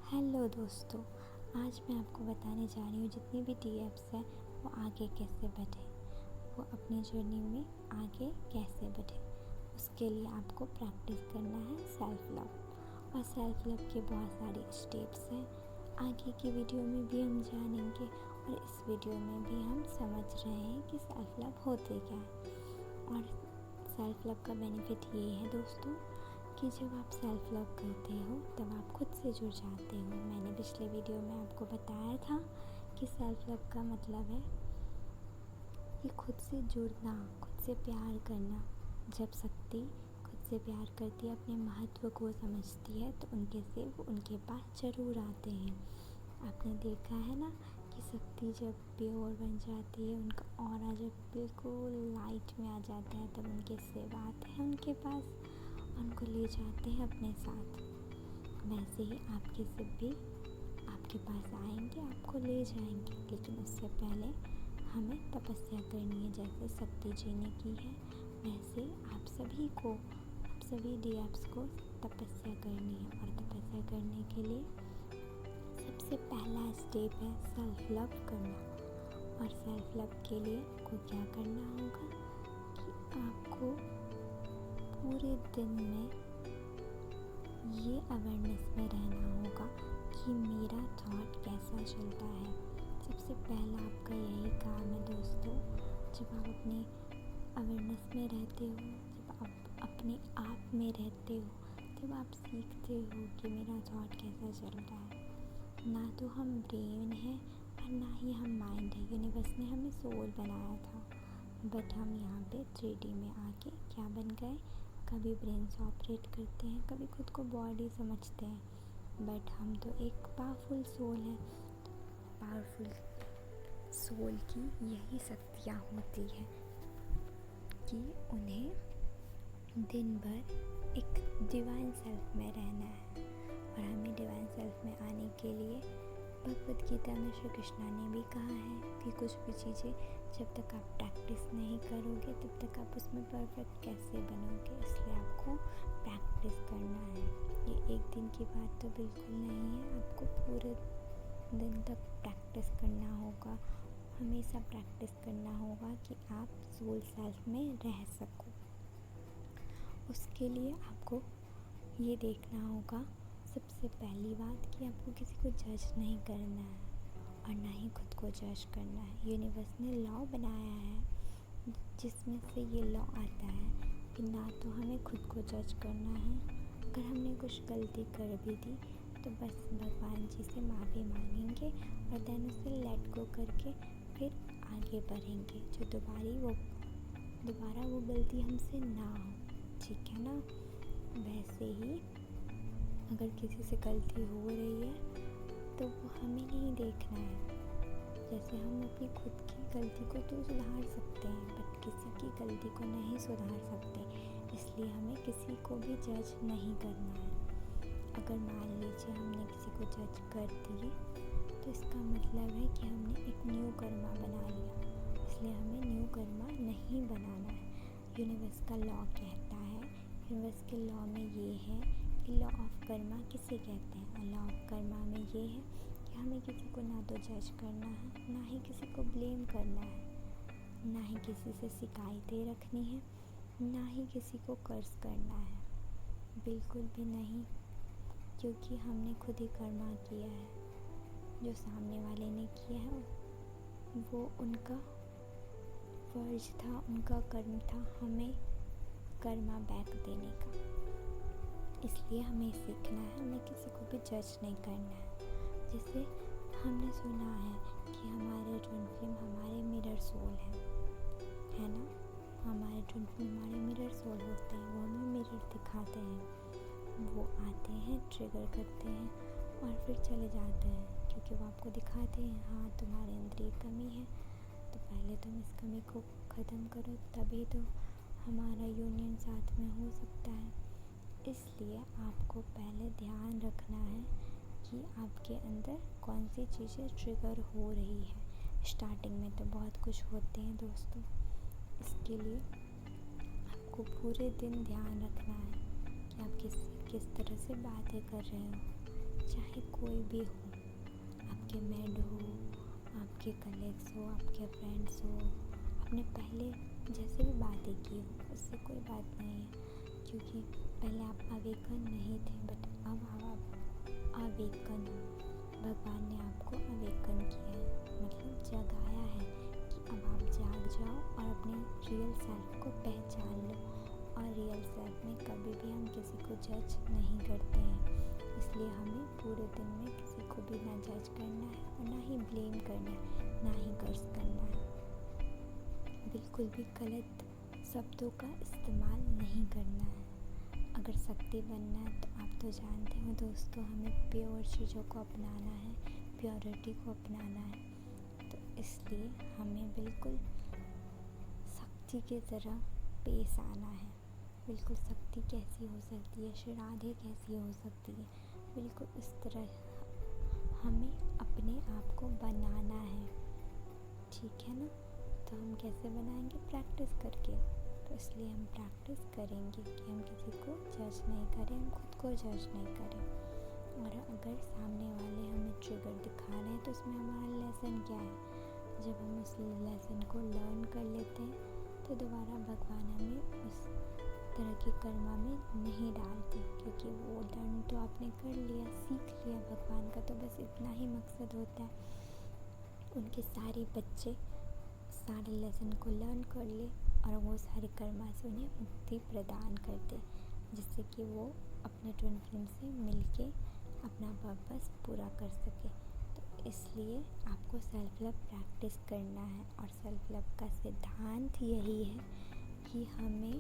Hello दोस्तों, आज मैं आपको बताने जा रही हूँ जितनी भी टीएप्स हैं वो आगे कैसे बढ़े, वो अपनी जर्नी में आगे कैसे बढ़े। उसके लिए आपको प्रैक्टिस करना है सेल्फ लव, और सेल्फ लव के बहुत सारे स्टेप्स हैं। आगे की वीडियो में भी हम जानेंगे और इस वीडियो में भी हम समझ रहे हैं कि सेल्फ लव होते क्या है। और सेल्फ लव का बेनिफिट ये है दोस्तों कि जब आप सेल्फ लव करते हो तब आप खुद से जुड़ जाते हो। मैंने पिछले वीडियो में आपको बताया था कि सेल्फ लव का मतलब है कि खुद से जुड़ना, खुद से प्यार करना। जब शक्ति खुद से प्यार करती है, अपने महत्व को समझती है, तो उनके से वो उनके पास ज़रूर आते हैं। आपने देखा है ना कि शक्ति जब प्योर बन जाती है, उनका ऑरा जब बिल्कुल लाइट में आ जाता है, तब उनके सेव आते हैं उनके पास, उनको ले जाते हैं अपने साथ। वैसे ही आपके सिप भी आपके पास आएंगे, आपको ले जाएंगे, लेकिन उससे पहले हमें तपस्या करनी है। जैसे शक्ति जी ने की है, वैसे आप सभी डीएप्स को तपस्या करनी है। और तपस्या करने के लिए सबसे पहला स्टेप है सेल्फ लव करना। और सेल्फ लव के लिए आपको क्या करना होगा कि आपको पूरे दिन में ये अवेयरनेस में रहना होगा कि मेरा थॉट कैसा चलता है। सबसे पहला आपका यही काम है दोस्तों। जब आप अपने अवेयरनेस में रहते हो, जब आप अपने आप में रहते हो, तब आप सीखते हो कि मेरा थॉट कैसा चल रहा है। ना तो हम ब्रेन है और ना ही हम माइंड है। यूनिवर्स ने हमें सोल बनाया था, बट हम यहाँ पे 3D में आके क्या बन गए, कभी ब्रेन से ऑपरेट करते हैं, कभी खुद को बॉडी समझते हैं। बट हम तो एक पावरफुल सोल है। पावरफुल सोल की यही शक्तियाँ होती हैं कि उन्हें दिन भर एक डिवाइन सेल्फ में रहना है। और हमें डिवाइन सेल्फ में आने के लिए भगवद गीता में श्री कृष्णा ने भी कहा है कि कुछ भी चीज़ें जब तक आप प्रैक्टिस नहीं करोगे तब तक आप उसमें परफेक्ट कैसे बनोगे। इसलिए आपको प्रैक्टिस करना है। ये एक दिन की बात तो बिल्कुल नहीं है, आपको पूरे दिन तक प्रैक्टिस करना होगा। हमेशा प्रैक्टिस करना होगा कि आप सोल सेल्फ में रह सको। उसके लिए आपको ये देखना होगा, सबसे पहली बात, कि आपको किसी को जज नहीं करना है और ना ही खुद को जज करना है। यूनिवर्स ने लॉ बनाया है जिसमें से ये लॉ आता है कि ना तो हमें खुद को जज करना है। अगर हमने कुछ गलती कर भी दी तो बस भगवान जी से माफ़ी मांगेंगे और देन उसे लेट गो करके फिर आगे बढ़ेंगे, जो दोबारा वो गलती हमसे ना हो। ठीक है ना। वैसे ही अगर किसी से गलती हो रही है तो वो हमें नहीं देखना है। जैसे हम अपनी खुद की गलती को तो सुधार सकते हैं, बट किसी की गलती को नहीं सुधार सकते। इसलिए हमें किसी को भी जज नहीं करना है। अगर मान लीजिए हमने किसी को जज कर दिए तो इसका मतलब है कि हमने एक न्यू कर्मा बना लिया। इसलिए हमें न्यू कर्मा नहीं बनाना है। यूनिवर्स का लॉ कहता है, यूनिवर्स के लॉ में ये है कि लॉ ऑफ कर्मा किसे कहते हैं। लॉ ऑफ कर्मा में ये है कि हमें किसी को ना तो जज करना है, ना ही किसी को ब्लेम करना है, ना ही किसी से शिकायतें रखनी है, ना ही किसी को कर्ज करना है। बिल्कुल भी नहीं, क्योंकि हमने खुद ही कर्मा किया है। जो सामने वाले ने किया है वो उनका फर्ज था, उनका कर्म था हमें कर्मा बैक देने का। इसलिए हमें सीखना है, हमें किसी को भी जज नहीं करना है। जैसे हमने सुना है कि हमारे ट्विन फ्लेम हमारे मिरर सोल है ना। हमारे ट्विन फ्लेम हमारे मिरर सोल होते हैं, वो हमें मिरर दिखाते हैं। वो आते हैं, ट्रिगर करते हैं और फिर चले जाते हैं, क्योंकि वो आपको दिखाते हैं हाँ तुम्हारे अंदर ये कमी है, तो पहले तुम इस कमी को ख़त्म करो, तभी तो हमारा यूनियन साथ में हो सकता है। इसलिए आपको पहले ध्यान रखना है कि आपके अंदर कौन सी चीज़ें ट्रिगर हो रही है। स्टार्टिंग में तो बहुत कुछ होते हैं दोस्तों। इसके लिए आपको पूरे दिन ध्यान रखना है कि आप किस तरह से बातें कर रहे हो। चाहे कोई भी हो, आपके मेड हो, आपके कलीग्स हो, आपके फ्रेंड्स हो, आपने पहले जैसे भी बातें की हो उससे कोई बात नहीं है, क्योंकि पहले आप अवेकन नहीं थे, बट अब आप अवेकन हो। भगवान ने आपको अवेकन किया है, मतलब जगाया है कि अब आप जाग जाओ और अपने रियल सेल्फ को पहचान लो। और रियल सेल्फ में कभी भी हम किसी को जज नहीं करते हैं, इसलिए हमें पूरे दिन में किसी को भी ना जज करना है और ना ही ब्लेम करना है, ना ही कर्ज करना है। बिल्कुल भी गलत शब्दों का इस्तेमाल नहीं करना है। अगर शक्ति बनना है तो आप तो जानते हो दोस्तों, हमें प्योर चीज़ों को अपनाना है, प्योरिटी को अपनाना है। तो इसलिए हमें बिल्कुल शक्ति की तरह पेश आना है। बिल्कुल शक्ति कैसी हो सकती है, श्री राधे कैसी हो सकती है, बिल्कुल इस तरह हमें अपने आप को बनाना है। ठीक है ना? तो हम कैसे बनाएंगे? प्रैक्टिस करके। तो इसलिए हम प्रैक्टिस करेंगे कि हम किसी को जज नहीं करें, हम खुद को जज नहीं करें। और अगर सामने वाले हमें ट्रिगर दिखा रहे हैं तो उसमें हमारा लेसन क्या है? जब हम उस लेसन को लर्न कर लेते हैं तो दोबारा भगवान हमें उस तरह की कर्मा में नहीं डालते, क्योंकि वो लर्न तो आपने कर लिया, सीख लिया। भगवान का तो बस इतना ही मकसद होता है, उनके सारे बच्चे सारे लेसन को लर्न कर ले और वो सारे कर्मा से उन्हें मुक्ति प्रदान कर दे, जिससे कि वो अपने ट्विन फ्लेम से मिलके अपना पर्पस पूरा कर सके। तो इसलिए आपको सेल्फ लव प्रैक्टिस करना है, और सेल्फ लव का सिद्धांत यही है कि हमें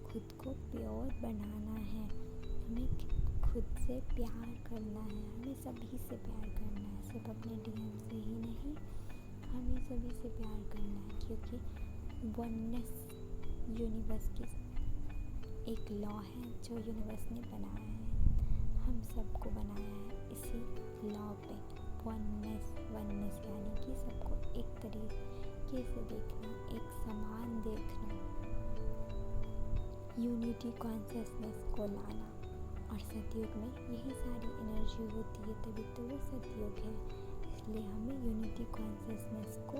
खुद को प्योर बनाना है, हमें खुद से प्यार करना है, हमें सभी से प्यार करना है, सिर्फ अपने डीएम से ही नहीं, हमें सभी से प्यार करना है। क्योंकि वननेस यूनिवर्स की एक लॉ है जो यूनिवर्स ने बनाया है, हम सबको बनाया है इसी लॉ पे। वननेस यानी कि सबको एक तरीके से देखना, एक समान देखना, यूनिटी कॉन्शियसनेस को लाना। और सतयुग में यही सारी एनर्जी होती है, तभी तो वो सतयुग है। इसलिए हमें यूनिटी कॉन्शियसनेस को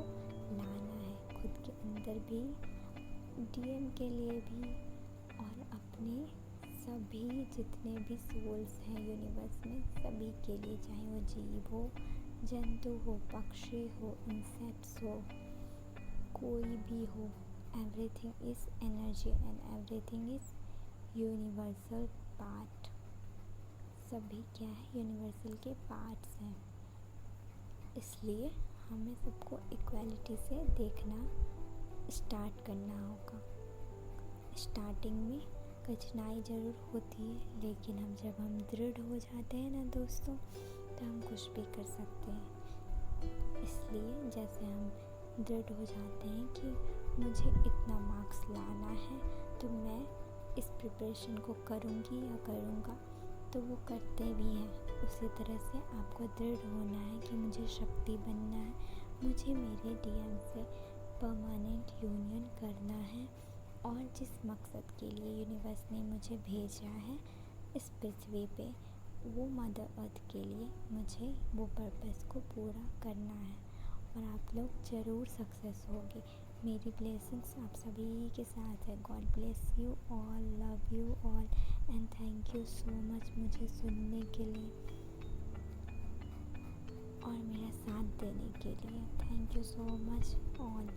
लाना है, खुद के अंदर भी, डीएम के लिए भी, और अपने सभी जितने भी सोल्स हैं यूनिवर्स में सभी के लिए, चाहे वो जीव हो, जंतु हो, पक्षी हो, इंसेक्ट्स हो, कोई भी हो, everything is energy and everything is universal part. सभी क्या है? यूनिवर्सल के पार्ट्स हैं। इसलिए हमें सबको इक्वालिटी से देखना स्टार्ट करना होगा। स्टार्टिंग में कठिनाई ज़रूर होती है, लेकिन जब हम दृढ़ हो जाते हैं ना दोस्तों, तो हम कुछ भी कर सकते हैं। इसलिए जैसे हम दृढ़ हो जाते हैं कि मुझे इतना मार्क्स लाना है, तो मैं इस प्रिपरेशन को करूँगी या करूँगा, तो वो करते भी हैं। उसी तरह से आपको दृढ़ होना है कि मुझे शक्ति बनना है, मुझे मेरे डीएम से परमानेंट यूनियन करना है, और जिस मकसद के लिए यूनिवर्स ने मुझे भेजा है इस पृथ्वी पे, वो मदर अर्थ के लिए मुझे वो पर्पस को पूरा करना है। और आप लोग ज़रूर सक्सेस होगे। मेरी ब्लेसिंग्स आप सभी के साथ है। God bless you all, love you all, and thank you so much मुझे सुनने के लिए और मेरा साथ देने के लिए। Thank you so much all.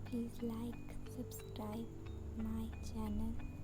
Please like, subscribe my channel.